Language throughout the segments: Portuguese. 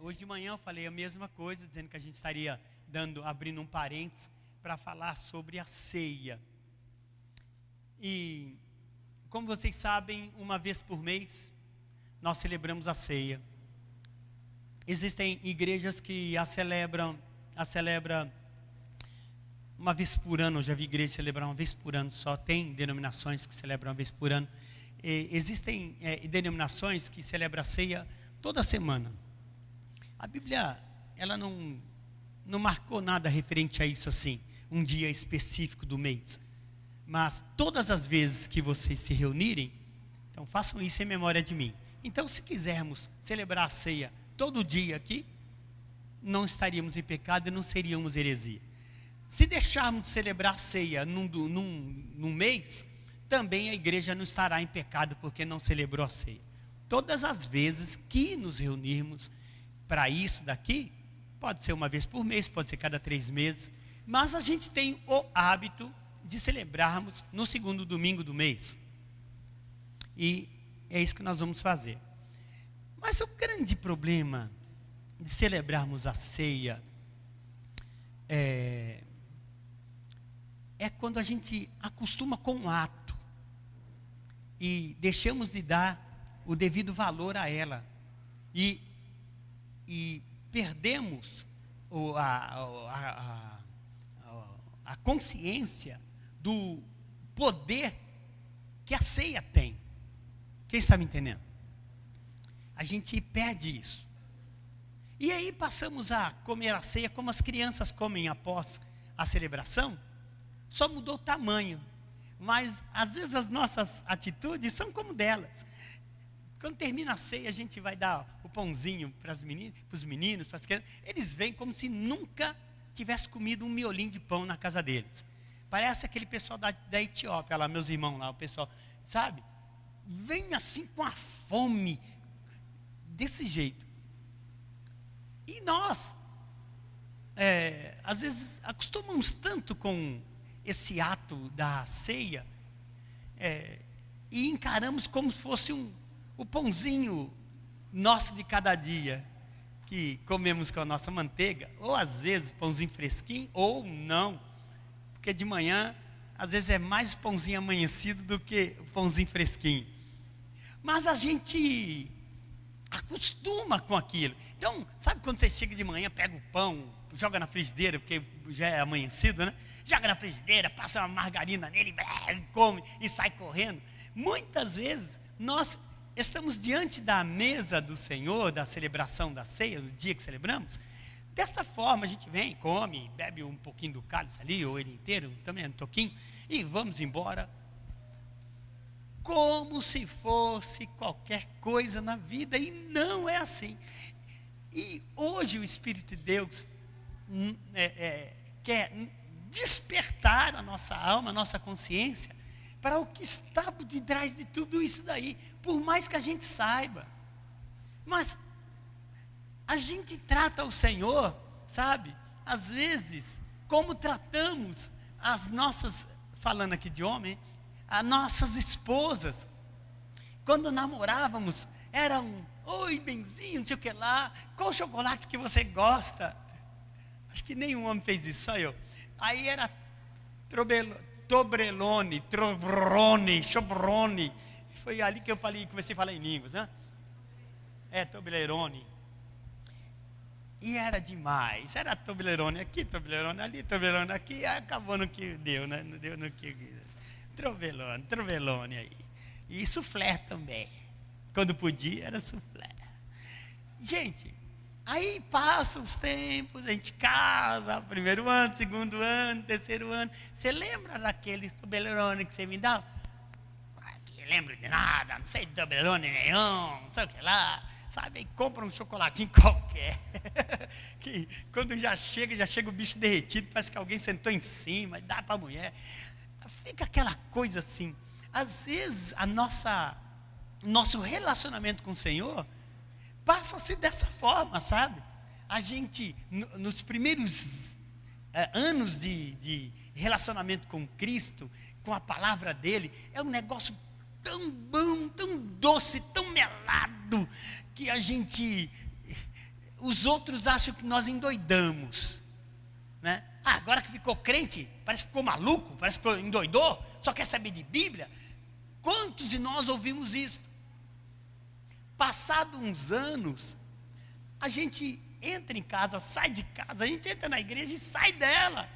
Hoje de manhã eu falei a mesma coisa, dizendo que a gente estaria abrindo um parênteses para falar sobre a ceia. E, como vocês sabem, uma vez por mês, nós celebramos a ceia. Existem igrejas que a celebram uma vez por ano. Eu já vi igreja celebrar uma vez por ano só. Tem denominações que celebram uma vez por ano. Existem denominações que celebram a ceia toda semana. A Bíblia, ela não marcou nada referente a isso assim, um dia específico do mês. Mas todas as vezes que vocês se reunirem, então façam isso em memória de mim. Então, se quisermos celebrar a ceia todo dia aqui, não estaríamos em pecado e não seríamos heresia. Se deixarmos de celebrar a ceia num mês, também a igreja não estará em pecado porque não celebrou a ceia. Todas as vezes que nos reunirmos para isso daqui, pode ser uma vez por mês, pode ser cada 3 meses, mas a gente tem o hábito de celebrarmos no segundo domingo do mês. E é isso que nós vamos fazer. Mas o grande problema de celebrarmos a ceia é quando a gente acostuma com o ato e deixamos de dar o devido valor a ela e perdemos a consciência do poder que a ceia tem. Quem está me entendendo? A gente perde isso. E aí passamos a comer a ceia como as crianças comem após a celebração. Só mudou o tamanho. Mas às vezes as nossas atitudes são como delas. Quando termina a ceia, a gente vai dar o pãozinho para os meninos, para as crianças. Eles vêm como se nunca tivesse comido um miolinho de pão na casa deles. Parece aquele pessoal da Etiópia lá, meus irmãos lá, o pessoal, sabe? Vem assim com a fome, desse jeito. E nós, às vezes, acostumamos tanto com esse ato da ceia, e encaramos como se fosse o pãozinho nosso de cada dia, que comemos com a nossa manteiga, ou às vezes pãozinho fresquinho, ou não, porque de manhã, às vezes é mais pãozinho amanhecido do que pãozinho fresquinho. Mas a gente acostuma com aquilo. Então, sabe quando você chega de manhã, pega o pão, joga na frigideira, porque já é amanhecido, né? Joga na frigideira, passa uma margarina nele, come e sai correndo. Muitas vezes, nós estamos diante da mesa do Senhor, da celebração da ceia, no dia que celebramos. Dessa forma, a gente vem, come, bebe um pouquinho do cálice ali, ou ele inteiro, também um toquinho, e vamos embora. Como se fosse qualquer coisa na vida, e não é assim. E hoje o Espírito de Deus quer despertar a nossa alma, a nossa consciência, para o que está por detrás de tudo isso daí, por mais que a gente saiba. Mas a gente trata o Senhor, sabe, às vezes, como tratamos as nossas, falando aqui de homem, as nossas esposas. Quando namorávamos, era oi, benzinho, não sei o que lá, qual chocolate que você gosta? Acho que nenhum homem fez isso, só eu. Aí era Toblerone, Chobrone. Foi ali que eu comecei a falar em línguas, né? Toblerone. E era demais, era Toblerone aqui, Toblerone ali, Toblerone aqui, e acabou no que deu, né? Não deu no que... Trovelone aí. E soufflé também. Quando podia, era soufflé. Gente, aí passam os tempos, a gente casa, primeiro ano, segundo ano, terceiro ano. Você lembra daqueles Toblerone que você me dá? Não lembro de nada, não sei de Toblerone nenhum, não sei o que lá. Sabe, aí compra um chocolatinho qualquer. Que quando já chega o bicho derretido, parece que alguém sentou em cima, e dá para a mulher. Fica aquela coisa assim. Às vezes nosso relacionamento com o Senhor passa a ser dessa forma, sabe? A gente, nos primeiros anos de relacionamento com Cristo, com a palavra dele, é um negócio tão bom, tão doce, tão melado, que a gente os outros acham que nós endoidamos, né? Agora que ficou crente, parece que ficou maluco, parece que endoidou, só quer saber de Bíblia. Quantos de nós ouvimos isso? Passado uns anos, a gente entra em casa, sai de casa, a gente entra na igreja e sai dela.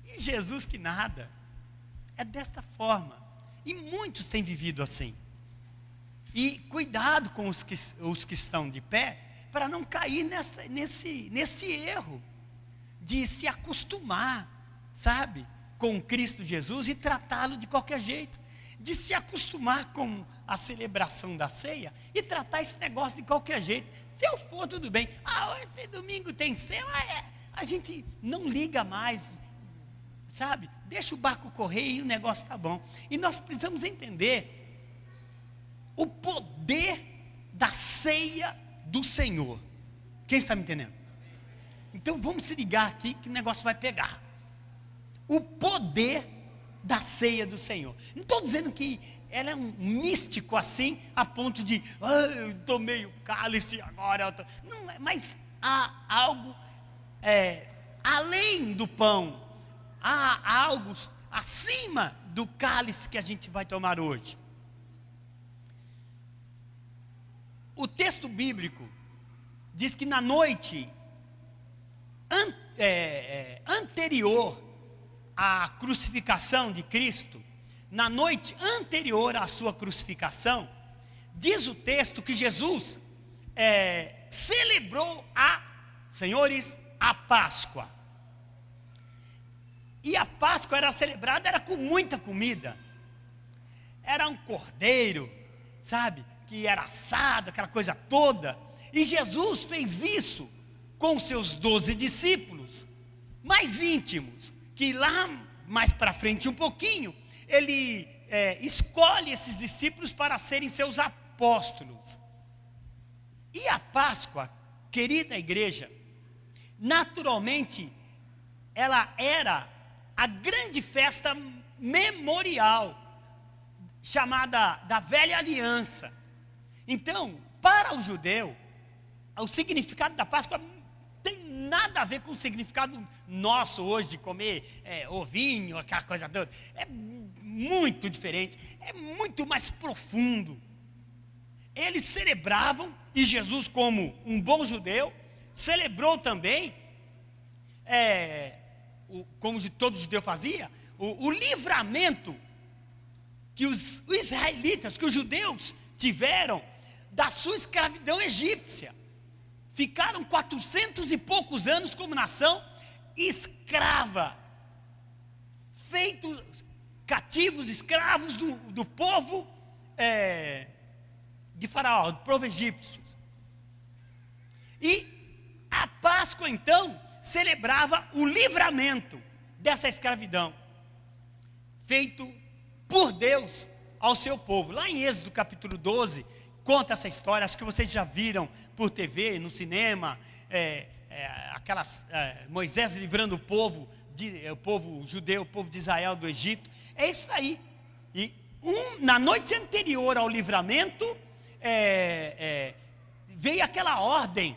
E Jesus que nada. É desta forma. E muitos têm vivido assim. E cuidado com os que estão de pé, para não cair nesse erro de se acostumar, sabe, com Cristo Jesus e tratá-lo de qualquer jeito, de se acostumar com a celebração da ceia e tratar esse negócio de qualquer jeito. Se eu for, tudo bem. Domingo tem ceia, a gente não liga mais, sabe? Deixa o barco correr e o negócio está bom. E nós precisamos entender o poder da ceia do Senhor. Quem está me entendendo? Então vamos se ligar aqui que o negócio vai pegar. O poder da ceia do Senhor. Não estou dizendo que ela é um místico assim, a ponto de, eu tomei o cálice agora. Não, mas há algo além do pão. Há algo acima do cálice que a gente vai tomar hoje. O texto bíblico diz que na noite anterior à crucificação de Cristo, na noite anterior à sua crucificação, diz o texto que Jesus celebrou senhores, a Páscoa. E a Páscoa era celebrada, era com muita comida. Era um cordeiro, sabe, que era assado, aquela coisa toda. E Jesus fez isso com seus 12 discípulos mais íntimos, que lá mais para frente um pouquinho, ele escolhe esses discípulos para serem seus apóstolos. E a Páscoa, querida igreja, naturalmente, ela era a grande festa memorial, chamada da Velha Aliança. Então, para o judeu, o significado da Páscoa tem nada a ver com o significado nosso hoje de comer ovinho, aquela coisa toda. É muito diferente, é muito mais profundo. Eles celebravam, e Jesus, como um bom judeu, celebrou também, como todo judeu fazia, o livramento que os israelitas, que os judeus tiveram da sua escravidão egípcia. Ficaram 400 e poucos anos como nação escrava, feitos cativos, escravos do povo de Faraó, do povo egípcio. E a Páscoa então celebrava o livramento dessa escravidão, feito por Deus ao seu povo. Lá em Êxodo capítulo 12, conta essa história, acho que vocês já viram por TV, no cinema, Moisés livrando o povo judeu, o povo de Israel do Egito. É isso aí. E na noite anterior ao livramento, veio aquela ordem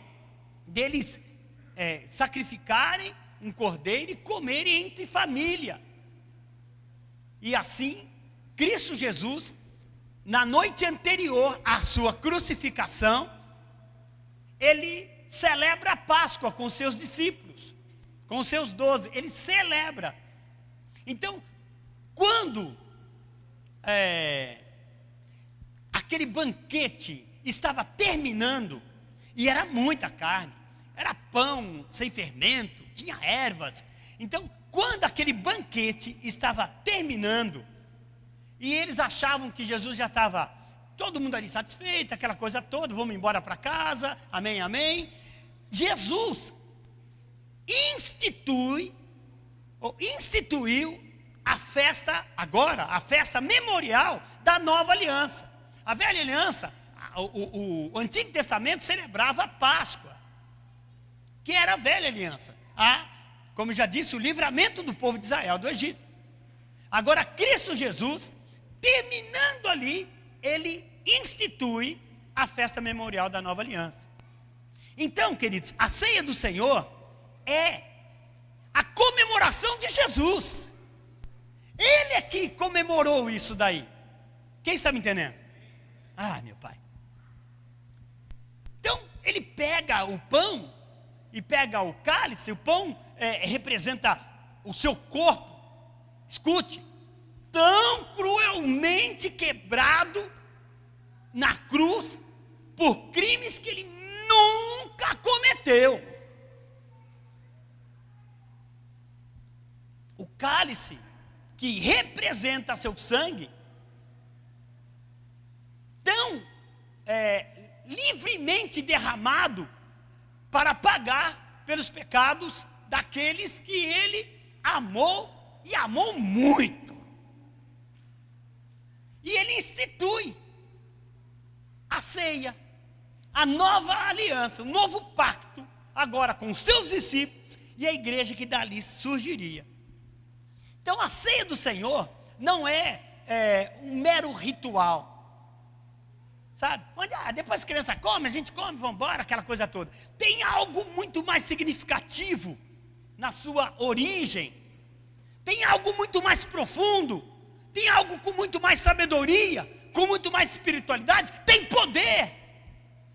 deles sacrificarem um cordeiro e comerem entre família. E assim, Cristo Jesus, na noite anterior à sua crucificação, ele celebra a Páscoa com seus discípulos, com seus 12, ele celebra. Então, quando aquele banquete estava terminando, e era muita carne, era pão sem fermento, tinha ervas. Então, quando aquele banquete estava terminando, e eles achavam que Jesus já estava, todo mundo ali satisfeito, aquela coisa toda, vamos embora para casa, amém, amém. Jesus instituiu a festa agora, a festa memorial da nova aliança. A velha aliança, o Antigo Testamento celebrava a Páscoa, que era a velha aliança. Como já disse, o livramento do povo de Israel do Egito. Agora, Cristo Jesus, terminando ali, ele institui a festa memorial da nova aliança. Então, queridos, a ceia do Senhor é a comemoração de Jesus. Ele é que comemorou isso daí. Quem está me entendendo? Ah, meu Pai. Então, ele pega o pão e pega o cálice. O pão representa o seu corpo. Escute, tão cruelmente quebrado na cruz por crimes que ele nunca cometeu. O cálice que representa seu sangue, tão livremente derramado para pagar pelos pecados daqueles que ele amou e amou muito. E ele institui a ceia, a nova aliança, o novo pacto, agora com os seus discípulos e a igreja que dali surgiria. Então a ceia do Senhor não é um mero ritual. Sabe? Onde, depois que a criança come, a gente come, vamos embora, aquela coisa toda. Tem algo muito mais significativo na sua origem. Tem algo muito mais profundo. Tem algo com muito mais sabedoria, com muito mais espiritualidade. Tem poder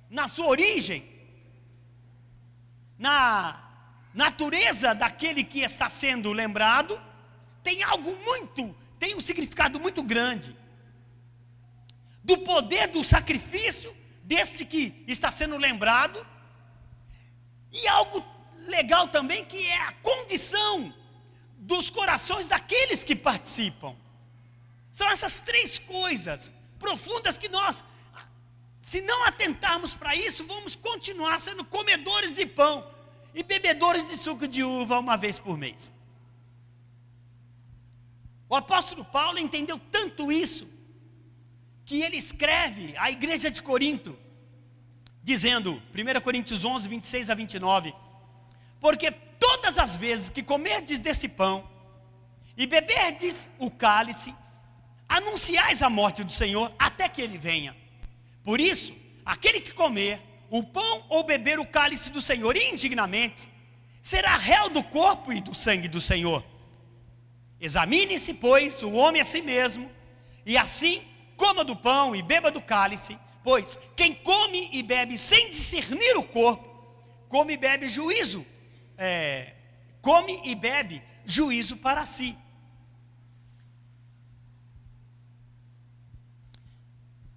na sua origem, na natureza daquele que está sendo lembrado. Tem um significado muito grande. Do poder do sacrifício desse que está sendo lembrado, e algo legal também, que é a condição dos corações daqueles que participam. São essas três coisas profundas que nós, se não atentarmos para isso, vamos continuar sendo comedores de pão e bebedores de suco de uva uma vez por mês. O apóstolo Paulo entendeu tanto isso, que ele escreve à igreja de Corinto, dizendo, 1 Coríntios 11, 26 a 29, porque todas as vezes que comerdes desse pão, e beberdes o cálice, anunciais a morte do Senhor, até que ele venha. Por isso, aquele que comer o pão ou beber o cálice do Senhor indignamente, será réu do corpo e do sangue do Senhor. Examine-se, pois, o homem a si mesmo, e assim coma do pão e beba do cálice, pois quem come e bebe sem discernir o corpo, come e bebe juízo para si.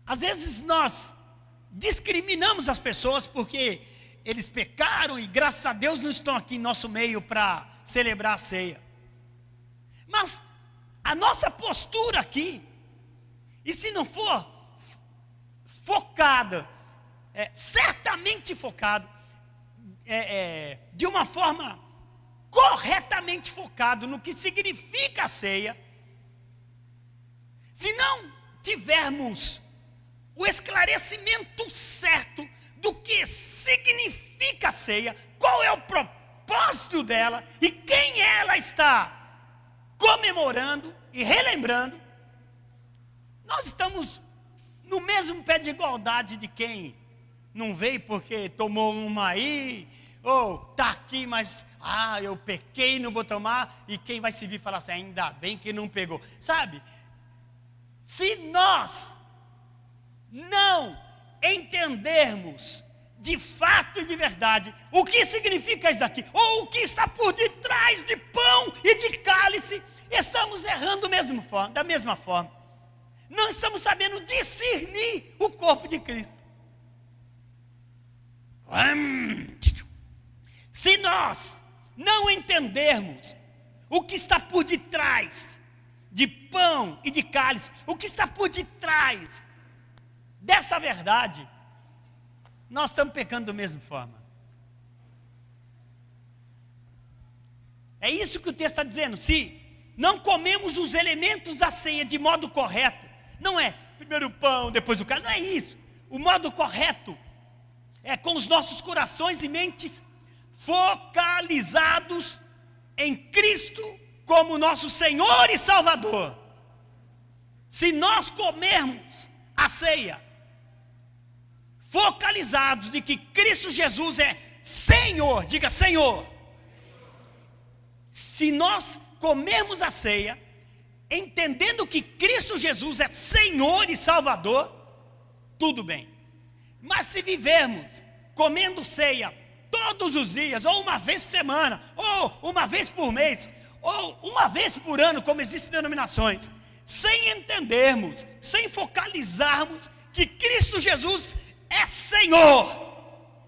Às vezes nós discriminamos as pessoas porque eles pecaram e graças a Deus não estão aqui em nosso meio para celebrar a ceia. Mas a nossa postura aqui, e se não for focada, certamente focado, de uma forma corretamente focado no que significa a ceia, se não tivermos o esclarecimento certo do que significa a ceia, qual é o propósito dela e quem ela está comemorando e relembrando, nós estamos no mesmo pé de igualdade de quem não veio porque tomou uma aí, ou está aqui, mas eu pequei, não vou tomar, e quem vai se vir falar assim, ainda bem que não pegou. Sabe, se nós não entendermos de fato e de verdade o que significa isso daqui, ou o que está por detrás de pão e de cálice, estamos errando da mesma forma. Não estamos sabendo discernir o corpo de Cristo. Se nós não entendermos o que está por detrás de pão e de cálice, o que está por detrás dessa verdade, nós estamos pecando da mesma forma. É isso que o texto está dizendo. Se não comemos os elementos da ceia de modo correto, não é primeiro o pão, depois o cálice, não é isso. O modo correto é com os nossos corações e mentes focalizados em Cristo como nosso Senhor e Salvador. Se nós comermos a ceia focalizados de que Cristo Jesus é Senhor, diga Senhor. Se nós comermos a ceia, entendendo que Cristo Jesus é Senhor e Salvador, tudo bem. Mas se vivermos comendo ceia todos os dias, ou uma vez por semana, ou uma vez por mês, ou uma vez por ano, como existem denominações, sem entendermos, sem focalizarmos que Cristo Jesus é Senhor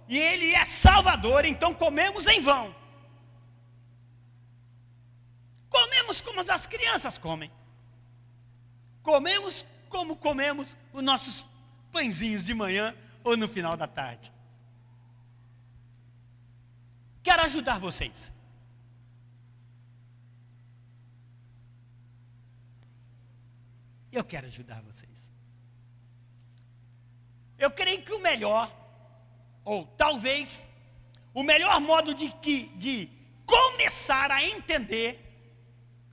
e Ele é Salvador, então comemos em vão. Comemos como as crianças comem. Comemos como comemos os nossos pãezinhos de manhã ou no final da tarde. Quero ajudar vocês. Eu quero ajudar vocês. Eu creio que o melhor, ou talvez, o melhor modo de começar a entender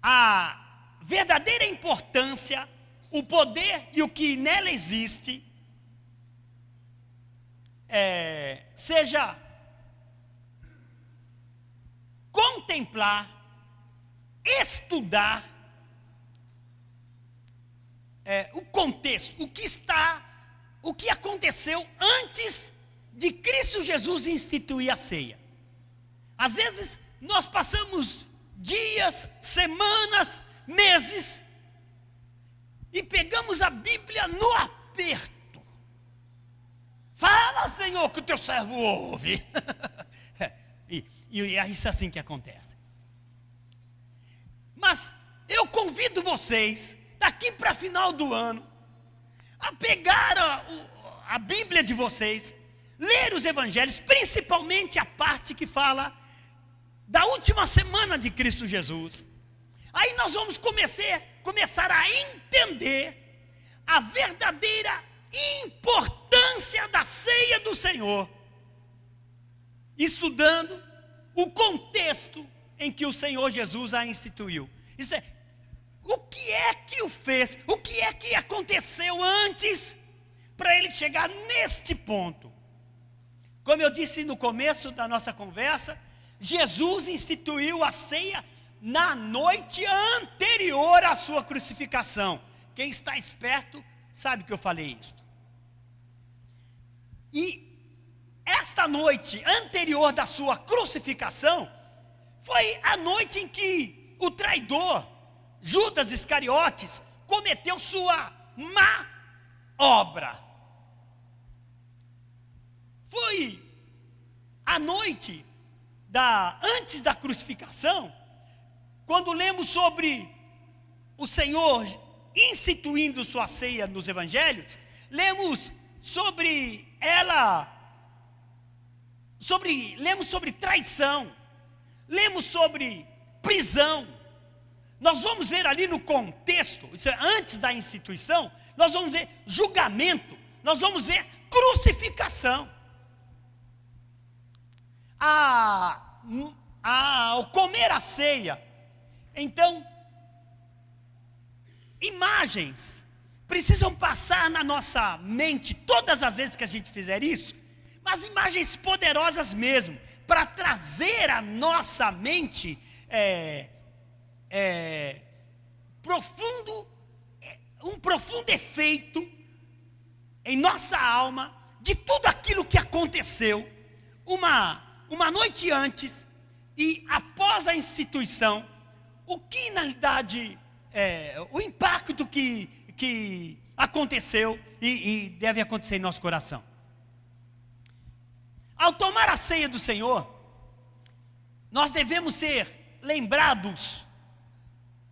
a verdadeira importância, o poder e o que nela existe, seja contemplar, estudar o contexto, o que aconteceu antes de Cristo Jesus instituir a ceia. Às vezes nós passamos dias, semanas, meses e pegamos a Bíblia no aperto. Fala, Senhor, que o teu servo ouve. E é isso assim que acontece. Mas eu convido vocês, daqui para final do ano, a pegar a Bíblia de vocês, ler os evangelhos, principalmente a parte que fala da última semana de Cristo Jesus. Aí nós vamos começar a entender a verdadeira importância da ceia do Senhor, estudando o contexto em que o Senhor Jesus a instituiu. Isso é, o que é que o fez? O que é que aconteceu antes para ele chegar neste ponto? Como eu disse no começo da nossa conversa, Jesus instituiu a ceia na noite anterior à sua crucificação. Quem está esperto sabe que eu falei isso. E esta noite anterior da sua crucificação foi a noite em que o traidor Judas Iscariotes cometeu sua má obra. Foi a noite antes da crucificação, quando lemos sobre o Senhor instituindo sua ceia nos evangelhos, lemos sobre ela, lemos sobre traição, lemos sobre prisão. Nós vamos ver ali no contexto, isso é antes da instituição, nós vamos ver julgamento, nós vamos ver crucificação. Ao comer a ceia, então, imagens precisam passar na nossa mente todas as vezes que a gente fizer isso, mas imagens poderosas mesmo, para trazer à nossa mente um profundo efeito em nossa alma de tudo aquilo que aconteceu uma noite antes e após a instituição, o que na realidade o impacto que aconteceu e deve acontecer em nosso coração. Ao tomar a ceia do Senhor, nós devemos ser lembrados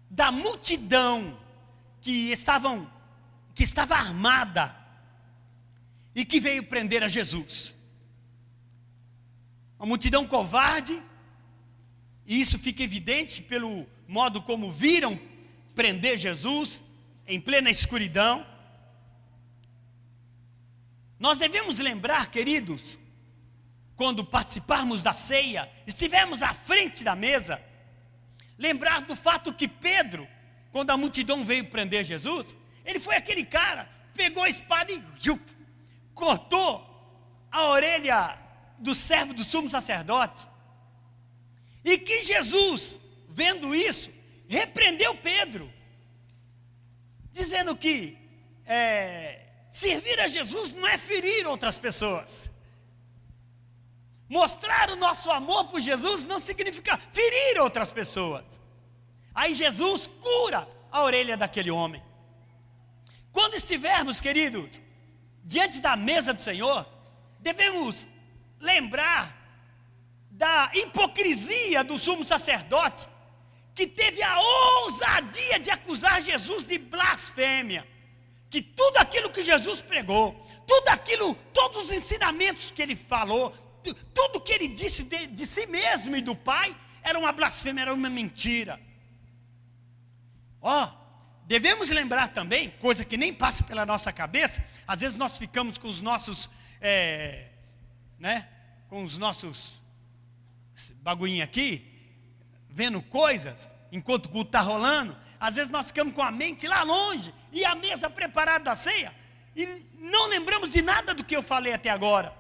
da multidão que estava armada e que veio prender a Jesus. Uma multidão covarde, e isso fica evidente pelo modo como viram prender Jesus em plena escuridão. Nós devemos lembrar, queridos, quando participarmos da ceia, estivermos à frente da mesa, lembrar do fato que Pedro, quando a multidão veio prender Jesus, ele foi aquele cara, pegou a espada e cortou a orelha do servo do sumo sacerdote, e que Jesus, vendo isso, repreendeu Pedro, dizendo que servir a Jesus não é ferir outras pessoas. Mostrar o nosso amor por Jesus não significa ferir outras pessoas. Aí Jesus cura a orelha daquele homem. Quando estivermos, queridos, diante da mesa do Senhor, devemos lembrar da hipocrisia do sumo sacerdote, que teve a ousadia de acusar Jesus de blasfêmia, que tudo aquilo que Jesus pregou, todos os ensinamentos que ele falou, tudo que ele disse de si mesmo e do Pai, era uma blasfêmia, era uma mentira. Devemos lembrar também, coisa que nem passa pela nossa cabeça, às vezes nós ficamos com os nossos, com os nossos bagulhinhos aqui, vendo coisas, enquanto o culto está rolando, às vezes nós ficamos com a mente lá longe, e a mesa preparada da ceia, e não lembramos de nada do que eu falei até agora.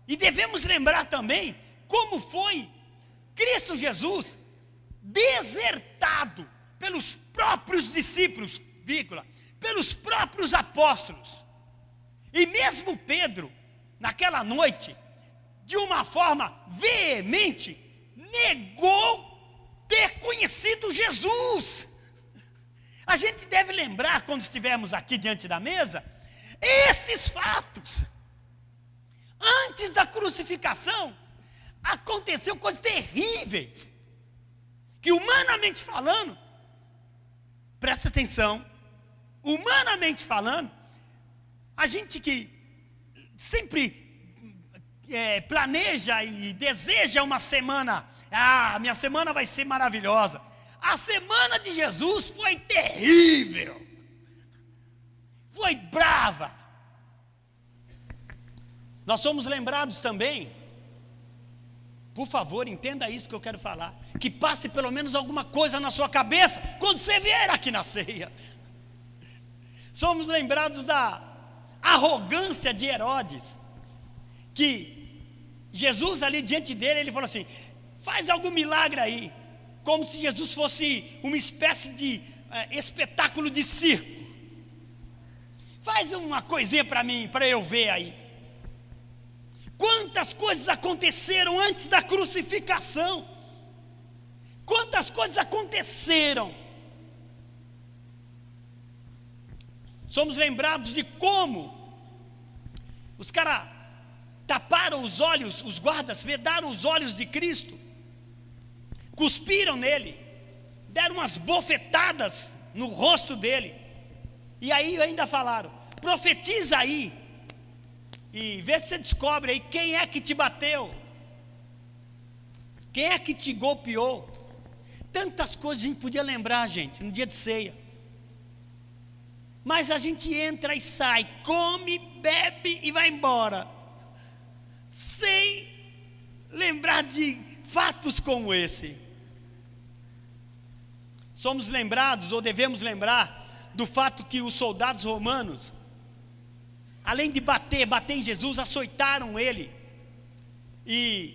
E devemos lembrar também como foi Cristo Jesus desertado pelos próprios discípulos, pelos próprios apóstolos. E mesmo Pedro, naquela noite, de uma forma veemente, negou ter conhecido Jesus. A gente deve lembrar, quando estivermos aqui diante da mesa, esses fatos. Antes da crucificação, aconteceu coisas terríveis, que humanamente falando, presta atenção, humanamente falando, a gente que sempre planeja e deseja uma semana, minha semana vai ser maravilhosa. A semana de Jesus foi terrível, foi brava. Nós somos lembrados também, por favor, entenda isso que eu quero falar, que passe pelo menos alguma coisa na sua cabeça, quando você vier aqui na ceia. Somos lembrados da arrogância de Herodes, que Jesus ali diante dele, ele falou assim, faz algum milagre aí, como se Jesus fosse uma espécie de espetáculo de circo. Faz uma coisinha para mim, para eu ver aí. Quantas coisas aconteceram antes da crucificação? Quantas coisas aconteceram? Somos lembrados de como os caras taparam os olhos, os guardas vedaram os olhos de Cristo, cuspiram nele, deram umas bofetadas no rosto dele, e aí ainda falaram, profetiza aí, e vê se você descobre aí quem é que te bateu, quem é que te golpeou. Tantas coisas a gente podia lembrar, gente, no dia de ceia. Mas a gente entra e sai, come, bebe e vai embora, sem lembrar de fatos como esse. Somos lembrados, ou devemos lembrar, do fato que os soldados romanos, além de bater em Jesus, açoitaram ele e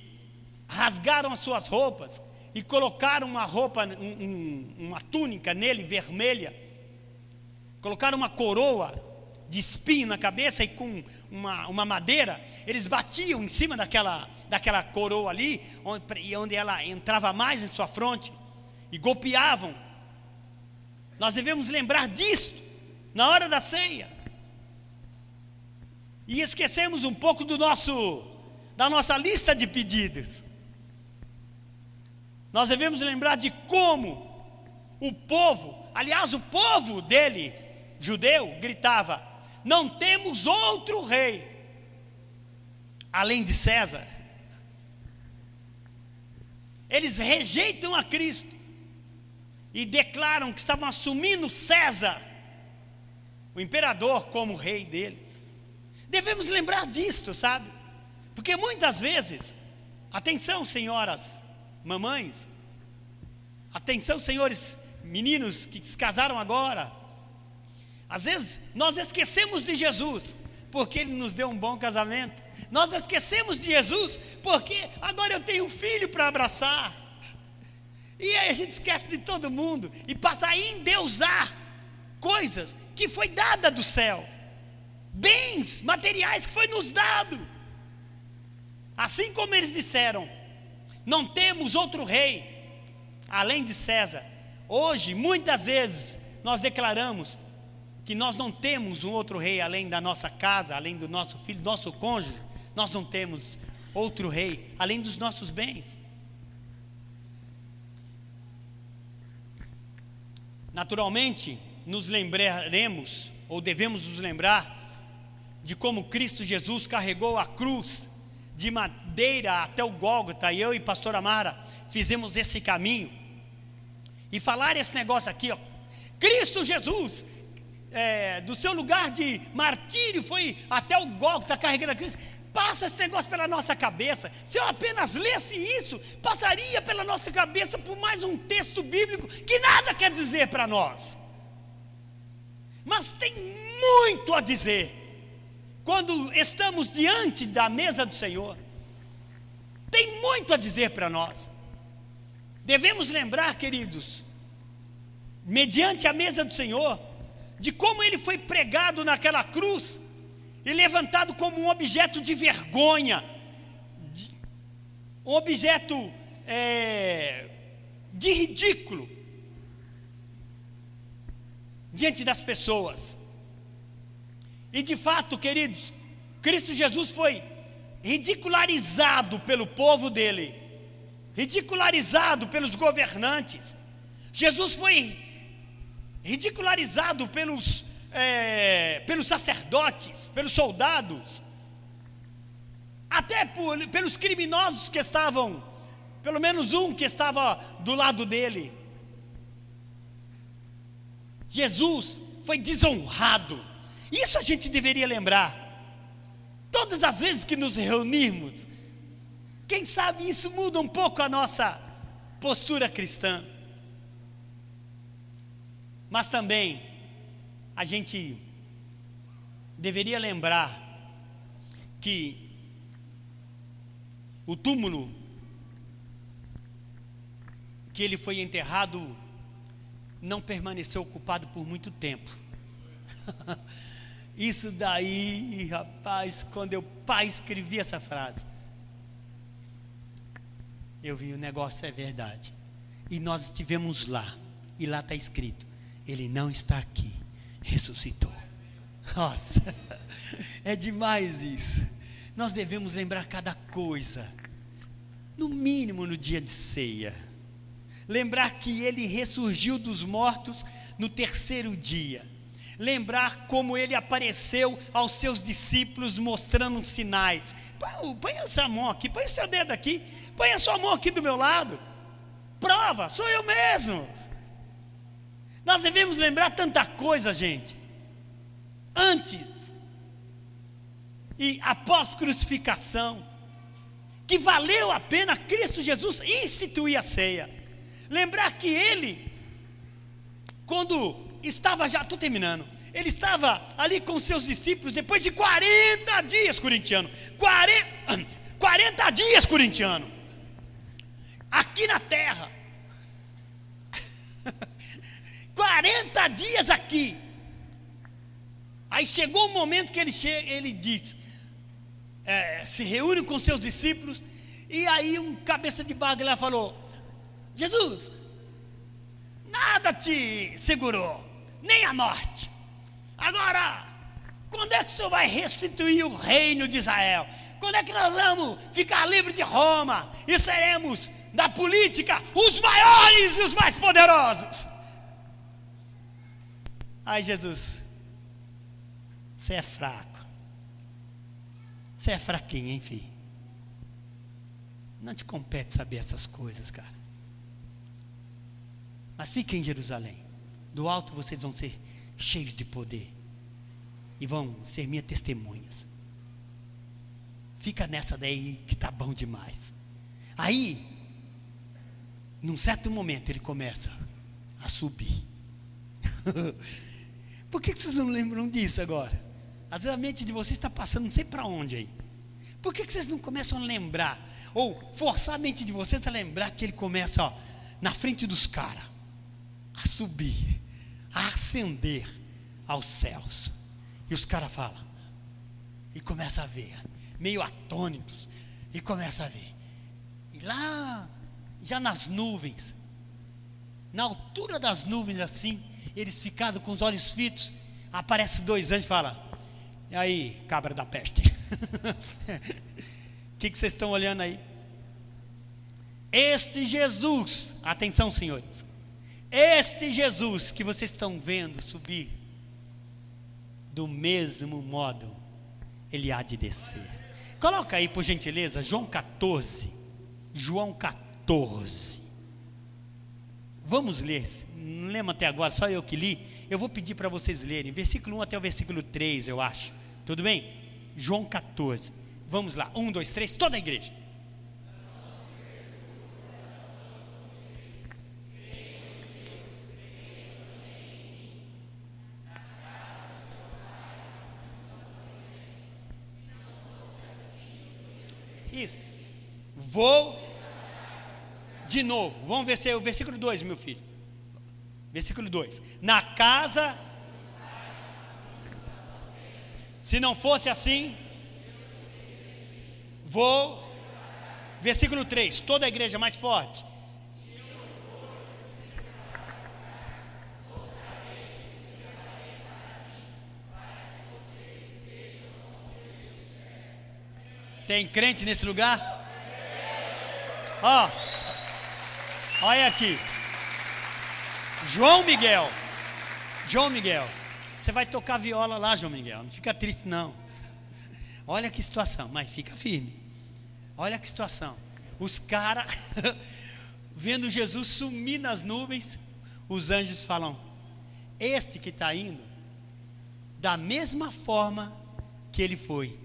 rasgaram as suas roupas e colocaram uma roupa, uma túnica nele vermelha, colocaram uma coroa de espinho na cabeça e com uma madeira, eles batiam em cima daquela coroa ali, onde ela entrava mais em sua fronte, e golpeavam. Nós devemos lembrar disto na hora da ceia. E esquecemos um pouco da nossa lista de pedidos. Nós devemos lembrar de como o povo, aliás, o povo dele, judeu, gritava, não temos outro rei, além de César. Eles rejeitam a Cristo e declaram que estavam assumindo César, o imperador, como rei deles. Devemos lembrar disso, sabe? Porque muitas vezes, atenção senhoras, mamães, atenção senhores meninos que se casaram agora, às vezes nós esquecemos de Jesus, porque Ele nos deu um bom casamento, Nós esquecemos de Jesus porque agora eu tenho um filho para abraçar. E aí a gente esquece de todo mundo e passa a endeusar coisas que foi dada do céu, bens materiais que foi nos dado. Assim como eles disseram, não temos outro rei além de César. Hoje, muitas vezes, nós declaramos que nós não temos um outro rei além da nossa casa, além do nosso filho, do nosso cônjuge. Nós não temos outro rei além dos nossos bens. Naturalmente, nos lembraremos, ou devemos nos lembrar, de como Cristo Jesus carregou a cruz de madeira até o Gólgota. E eu e pastor Amara fizemos esse caminho. E falar esse negócio aqui, ó, Cristo Jesus, do seu lugar de martírio, foi até o Gólgota carregando a cruz. Passa esse negócio pela nossa cabeça. Se eu apenas lesse isso, passaria pela nossa cabeça por mais um texto bíblico que nada quer dizer para nós. Mas tem muito a dizer quando estamos diante da mesa do Senhor. Tem muito a dizer para nós. Devemos lembrar, queridos, mediante a mesa do Senhor, de como ele foi pregado naquela cruz e levantado como um objeto de vergonha, um objeto de ridículo diante das pessoas. E de fato, queridos, Cristo Jesus foi ridicularizado pelo povo dele, ridicularizado pelos governantes. Jesus foi ridicularizado pelos sacerdotes, pelos soldados, até pelos criminosos que estavam, pelo menos um que estava do lado dele. Jesus foi desonrado. Isso a gente deveria lembrar todas as vezes que nos reunirmos. Quem sabe isso muda um pouco a nossa postura cristã. Mas também a gente deveria lembrar que o túmulo que ele foi enterrado não permaneceu ocupado por muito tempo. Isso daí, rapaz, quando eu escrevi essa frase, eu vi o negócio é verdade. E nós estivemos lá, e lá está escrito: ele não está aqui, ressuscitou. Nossa, é demais isso. Nós devemos lembrar cada coisa, no mínimo no dia de ceia. Lembrar que ele ressurgiu dos mortos no terceiro dia. Lembrar como ele apareceu aos seus discípulos mostrando sinais. Põe a sua mão aqui, põe o seu dedo aqui, põe a sua mão aqui do meu lado. Prova, sou eu mesmo. Nós devemos lembrar tanta coisa, gente. Antes e após crucificação, que valeu a pena Cristo Jesus instituir a ceia. Lembrar que ele, quando estava já, estou terminando, ele estava ali com seus discípulos depois de 40 dias, corintiano, 40 dias, corintiano, aqui na terra, 40 dias aqui. Aí chegou um momento que ele diz, se reúne com seus discípulos, e aí um cabeça de bagre lá falou: Jesus, nada te segurou, nem a morte. Agora, quando é que o Senhor vai restituir o reino de Israel? Quando é que nós vamos ficar livres de Roma e seremos da política os maiores e os mais poderosos? Ai, Jesus, você é fraco, você é fraquinho, enfim. Não te compete saber essas coisas, cara. Mas fiquem em Jerusalém. Do alto vocês vão ser cheios de poder e vão ser minhas testemunhas. Fica nessa daí que tá bom demais. Aí, num certo momento, ele começa a subir. Por que vocês não lembram disso agora? Às vezes a mente de vocês está passando não sei para onde aí. Por que vocês não começam a lembrar, ou forçar a mente de vocês a lembrar que ele começa, ó, na frente dos caras, a subir, a ascender aos céus, e os caras falam, e começa a ver, meio atônitos, e começa a ver, e lá, já nas nuvens, na altura das nuvens assim, eles ficaram com os olhos fitos, aparece 2 anjos e fala, e aí, cabra da peste, o que vocês estão olhando aí? Este Jesus, atenção senhores, este Jesus que vocês estão vendo subir, do mesmo modo, ele há de descer. Coloca aí por gentileza, João 14, vamos ler, não lembro até agora, só eu que li, eu vou pedir para vocês lerem, versículo 1 até o versículo 3 eu acho, tudo bem? João 14, vamos lá, 1, 2, 3, toda a igreja. Isso, vou de novo, vamos ver se é o versículo 2, meu filho. Versículo 2, na casa, se não fosse assim, vou, versículo 3, toda a igreja mais forte, tem crente nesse lugar? Ó, olha aqui, João Miguel, você vai tocar viola lá, João Miguel, não fica triste não, olha que situação, mas fica firme, olha que situação, os caras, vendo Jesus sumir nas nuvens, os anjos falam, este que está indo, da mesma forma que ele foi,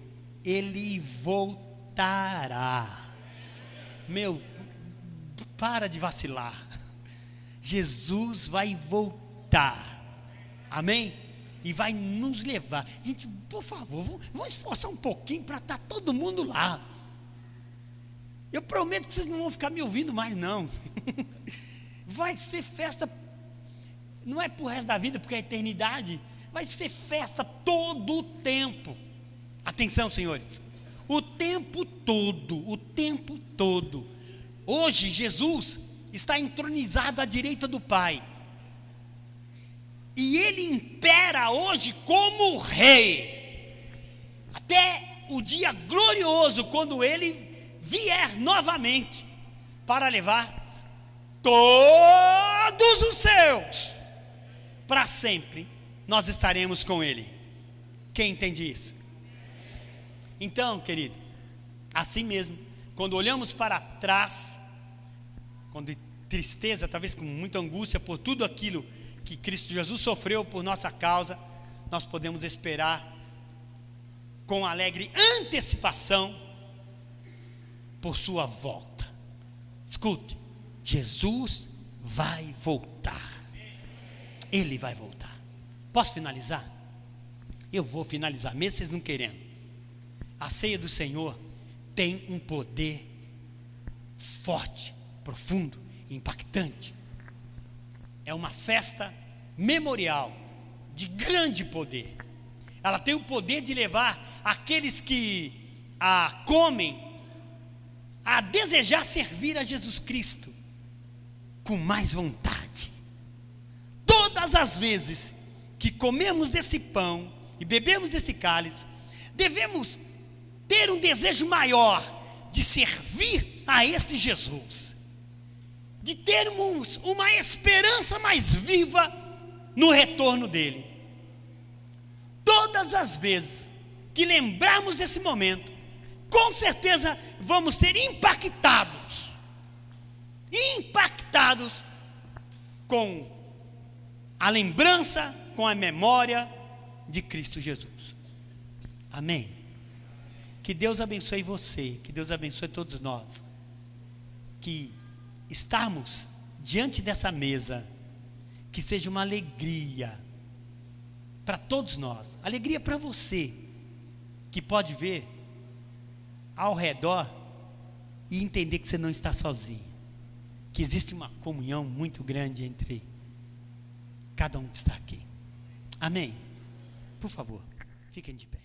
ele voltará. Meu, para de vacilar, Jesus vai voltar, amém? E vai nos levar, gente, por favor, vamos esforçar um pouquinho para estar todo mundo lá. Eu prometo que vocês não vão ficar me ouvindo mais não. Vai ser festa, não é pro resto da vida, porque é a eternidade, vai ser festa todo o tempo. Atenção senhores, o tempo todo, hoje Jesus está entronizado à direita do Pai, e Ele impera hoje como rei, até o dia glorioso, quando Ele vier novamente, para levar todos os seus, para sempre, nós estaremos com Ele. Quem entende isso? Então, querido, assim mesmo, quando olhamos para trás, com tristeza, talvez com muita angústia por tudo aquilo que Cristo Jesus sofreu por nossa causa, nós podemos esperar com alegre antecipação por sua volta. Escute, Jesus vai voltar, Ele vai voltar. Posso finalizar? Eu vou finalizar, mesmo vocês não querendo. A ceia do Senhor tem um poder forte, profundo, impactante. É uma festa memorial de grande poder. Ela tem o poder de levar aqueles que a comem a desejar servir a Jesus Cristo com mais vontade. Todas as vezes que comemos desse pão e bebemos desse cálice, devemos ter um desejo maior de servir a esse Jesus, de termos uma esperança mais viva no retorno dele. Todas as vezes que lembrarmos desse momento, com certeza vamos ser impactados com a lembrança, com a memória de Cristo Jesus. Amém? Que Deus abençoe você, que Deus abençoe todos nós, que estarmos diante dessa mesa, que seja uma alegria para todos nós, alegria para você, que pode ver ao redor e entender que você não está sozinho, que existe uma comunhão muito grande entre cada um que está aqui. Amém? Por favor, fiquem de pé.